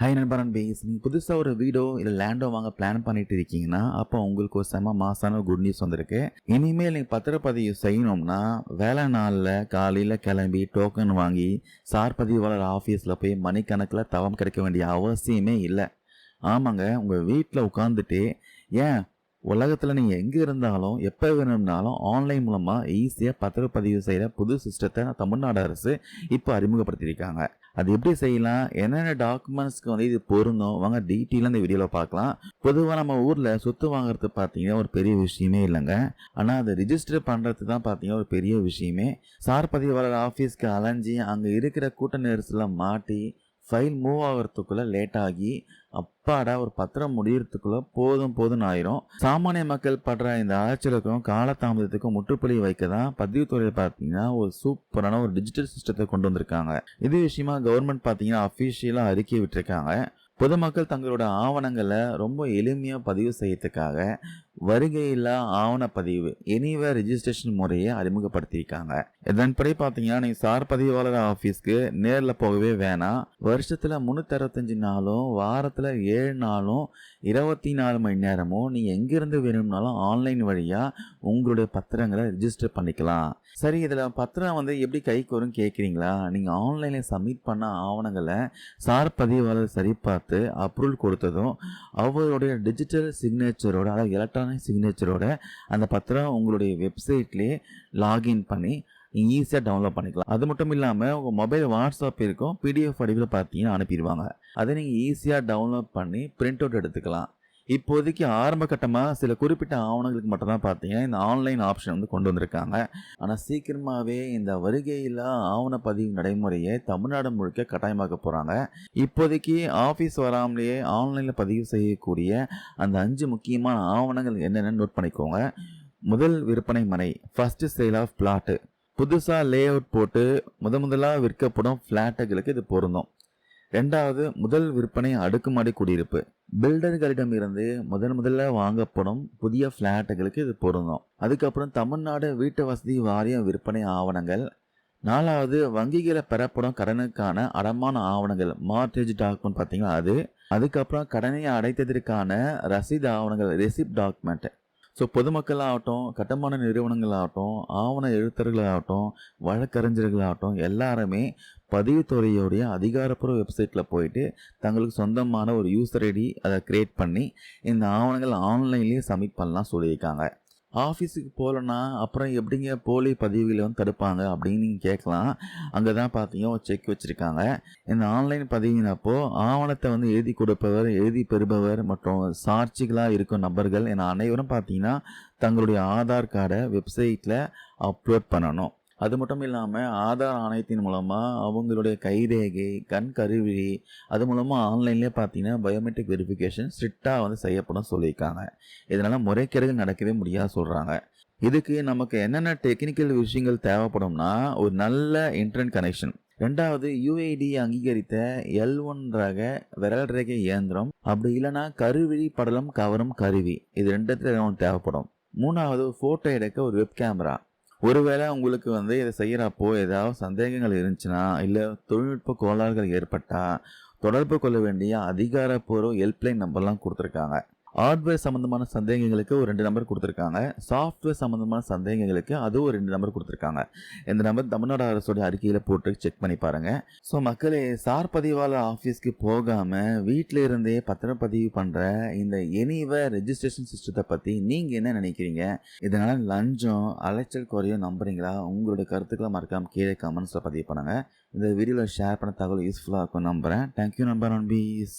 Hi நண்பா நண்பீஸ், நீங்கள் புதுசாக ஒரு வீடோ இல்லை லேண்டோ வாங்க பிளான் பண்ணிட்டு இருக்கீங்கன்னா அப்போ உங்களுக்கு ஒரு செம மாசான குட் நியூஸ் வந்திருக்கு. இனிமேல் நீங்கள் பத்திரப்பதிவு செய்யணும்னா வேலை நாளில் காலையில் கிளம்பி டோக்கன் வாங்கி சார் பதிவாளர் ஆஃபீஸில் போய் மணிக்கணக்கில் தவம் கிடைக்க வேண்டிய அவசியமே இல்லை. ஆமாங்க, உங்கள் வீட்டில் உட்காந்துட்டு ஏன் உலகத்தில் நீங்கள் எங்கே இருந்தாலும் எப்போ வேணும்னாலும் ஆன்லைன் மூலமாக ஈஸியாக பத்திரப்பதிவு செய்கிற புது சிஸ்டத்தை தமிழ்நாடு அரசு இப்போ அறிமுகப்படுத்தியிருக்காங்க. அது எப்படி செய்யலாம், என்னென்ன டாக்குமெண்ட்ஸ்க்கு வந்து இது பொருந்தும் வாங்க டீட்டெயிலாக இந்த வீடியோவில் பார்க்கலாம். பொதுவாக நம்ம ஊரில் சொத்து வாங்குறது பார்த்தீங்கன்னா ஒரு பெரிய விஷயமே இல்லைங்க. ஆனால் அதை ரிஜிஸ்டர் பண்ணுறது தான் பார்த்தீங்கன்னா ஒரு பெரிய விஷயமே. சார் பதிவாளர் ஆஃபீஸ்க்கு அலைஞ்சி அங்கே இருக்கிற கூட்ட நெரிசலில் மாட்டி ஃபைல் மூவ் ஆகிறதுக்குள்ளே லேட் ஆகி அப்பாடா ஒரு பத்திரம் முடியறதுக்குள்ள போதும்னு ஆயிரும். சாமானிய மக்கள் படுற இந்த அலைச்சலுக்கும் காலதாமதத்துக்கும் முற்றுப்புள்ளி வைக்க தான் பதிவுத்துறையில் பார்த்தீங்கன்னா ஒரு சூப்பரான ஒரு டிஜிட்டல் சிஸ்டத்தை கொண்டு வந்திருக்காங்க. இது விஷயமா கவர்மெண்ட் பார்த்தீங்கன்னா அஃபிஷியலாக அறிக்கை விட்டுருக்காங்க. பொதுமக்கள் தங்களோட ஆவணங்களை ரொம்ப எளிமையாக பதிவு செய்யறதுக்காக வருகையில்லா ஆவணப்பதிவு எனிவேர் ரெஜிஸ்ட்ரேஷன் முறையை அறிமுகப்படுத்தியிருக்காங்க. இதன்படி பார்த்தீங்கன்னா நீங்கள் சார் பதிவாளர் ஆஃபீஸ்க்கு நேரில் போகவே வேணாம். வருஷத்தில் 365 நாளும் வாரத்தில் 7 நாளும் 24 மணி நேரமும் நீங்கள் எங்கேருந்து வேணும்னாலும் ஆன்லைன் வழியாக உங்களுடைய பத்திரங்களை ரிஜிஸ்டர் பண்ணிக்கலாம். சரி, இதில் பத்திரம் வந்து எப்படி கைக்கு வரும் கேட்குறீங்களா? நீங்கள் ஆன்லைனில் சப்மிட் பண்ண ஆவணங்களை சார் பதிவாளர் சரிபார்த்து அப்ரூவல் கொடுத்ததும் அவருடைய டிஜிட்டல் சிக்னேச்சரோட அதாவது எலக்ட்ரானிக் சிக்னேச்சரோட அந்த பத்திரம் உங்களுடைய வெப்சைட்லேயே லாகின் பண்ணி ஈஸியாக டவுன்லோட் பண்ணிக்கலாம். அது மட்டும் இல்லாமல் உங்கள் மொபைல் வாட்ஸ்அப் இருக்கும், பிடிஎஃப் வடிவில் பார்த்தீங்கன்னா அனுப்பிடுவாங்க. அதை நீங்கள் ஈஸியாக டவுன்லோட் பண்ணி பிரிண்ட் அவுட் எடுத்துக்கலாம். இப்போதைக்கு ஆரம்ப கட்டமாக சில குறிப்பிட்ட ஆவணங்களுக்கு மட்டும்தான் பார்த்தீங்கன்னா இந்த ஆன்லைன் ஆப்ஷன் வந்து கொண்டு வந்திருக்காங்க. ஆனால் சீக்கிரமாகவே இந்த வருகையில் ஆவணப்பதிவு நடைமுறையை தமிழ்நாடு முழுக்க கட்டாயமாக்க போகிறாங்க. இப்போதைக்கு ஆஃபீஸ் வராமலேயே ஆன்லைனில் பதிவு செய்யக்கூடிய அந்த 5 முக்கியமான ஆவணங்கள் என்னென்னு நோட் பண்ணிக்கோங்க. முதல் விற்பனை மனை, ஃபர்ஸ்ட் சேல் ஆஃப் பிளாட்டு. புதுசாக லே அவுட் போட்டு முதலாக விற்கப்படும் ஃப்ளாட்டுகளுக்கு இது பொருந்தும். ரெண்டாவது, முதல் விற்பனை அடுக்குமாடி குடியிருப்பு. பில்டர்களிடம் இருந்து முதல்ல வாங்கப்படும் புதிய ஃப்ளாட்டுகளுக்கு இது பொருந்தும். அதுக்கப்புறம் தமிழ்நாடு வீட்டு வசதி வாரியம் விற்பனை ஆவணங்கள். நாலாவது, வங்கிகளை பெறப்படும் கடனுக்கான அடமான ஆவணங்கள், மார்டேஜ் டாக்குமெண்ட் பார்த்தீங்கன்னா அது. அதுக்கப்புறம் கடனை அடைத்ததற்கான ரசீது ஆவணங்கள், ரெசிப்ட் டாக்குமெண்ட். ஸோ பொதுமக்களாகட்டும், கட்டுமான நிறுவனங்களாகட்டும், ஆவண எழுத்தர்களாகட்டும், வழக்கறிஞர்களாகட்டும் எல்லாருமே பதிவுத்துறையோடைய அதிகாரப்பூர்வ வெப்சைட்டில் போயிட்டு தங்களுக்கு சொந்தமான ஒரு யூசர் ஐடி அதை க்ரியேட் பண்ணி இந்த ஆவணங்கள் ஆன்லைன்லேயே சப்மிட் பண்ணலாம் சொல்லியிருக்காங்க. ஆஃபீஸுக்கு போகலன்னா அப்புறம் எப்படிங்க போலி பதிவுகளை வந்து தடுப்பாங்க அப்படின்னு நீங்கள் கேட்கலாம். அங்கே தான் பார்த்தீங்கன்னா ஒரு செக் வச்சுருக்காங்க. இந்த ஆன்லைன் பதிவினப்போ ஆவணத்தை வந்து எழுதி கொடுப்பவர், எழுதி பெறுபவர் மற்றும் சாட்சிகளாக இருக்கும் நபர்கள் என அனைவரும் பார்த்தீங்கன்னா தங்களுடைய ஆதார் கார்டை வெப்சைட்டில் அப்லோட் பண்ணணும். அது மட்டும் இல்லாமல் ஆதார் ஆணையத்தின் மூலமாக அவங்களுடைய கைரேகை, கண் கருவிழி அது மூலமாக ஆன்லைன்லேயே பார்த்தீங்கன்னா பயோமெட்ரிக் வெரிஃபிகேஷன் ஸ்ட்ரிக்டாக வந்து செய்யப்படும் சொல்லியிருக்காங்க. இதனால் முறைகேடுகள் நடக்கவே முடியாது சொல்கிறாங்க. இதுக்கு நமக்கு என்னென்ன டெக்னிக்கல் விஷயங்கள் தேவைப்படும்னா ஒரு நல்ல இன்டர்நெட் கனெக்ஷன். ரெண்டாவது, யுஐடி அங்கீகரித்த L1 ரக விரல் ரேகை இயந்திரம், அப்படி இல்லைன்னா கருவிழி படலம் கவரும் கருவி. இது ரெண்டுத்துல தேவைப்படும். மூணாவது, ஃபோட்டோ எடுக்க ஒரு வெப் கேமரா. ஒருவேளை உங்களுக்கு வந்து இதை செய்கிறப்போ ஏதாவது சந்தேகங்கள் இருந்துச்சுன்னா இல்லை தொழில்நுட்ப கோளாறுகள் ஏற்பட்டால் தொடர்பு கொள்ள வேண்டிய அதிகாரப்பூர்வ ஹெல்ப்லைன் நம்பர்லாம் கொடுத்துருக்காங்க. ஹார்ட்வேர் சம்மந்தமான சந்தேகங்களுக்கு ஒரு 2 நம்பர் கொடுத்துருக்காங்க. சாஃப்ட்வேர் சம்மந்தமான சந்தேகங்களுக்கு அதுவும் ஒரு 2 நம்பர் கொடுத்துருக்காங்க. இந்த நம்பர் தமிழ்நாடு அரசோட அறிக்கையில் போட்டு செக் பண்ணி பாருங்கள். ஸோ மக்களே, சார் பதிவாளர் ஆஃபீஸ்க்கு போகாமல் வீட்டில் இருந்தே பத்திரப்பதிவு பண்ணுற இந்த எனிவேர் ரெஜிஸ்ட்ரேஷன் சிஸ்டத்தை பற்றி நீங்கள் என்ன நினைக்கிறீங்க? இதனால் லஞ்சம் அலைச்சல் குறையும் நம்புறீங்களா? உங்களுடைய கருத்துக்களை மறக்காமல் கீழே கமெண்ட்ஸில் பதிவு பண்ணுங்கள். இந்த வீடியோவில் ஷேர் பண்ண தகவல் யூஸ்ஃபுல்லாக இருக்கும் நம்புகிறேன். Thank you number one piece.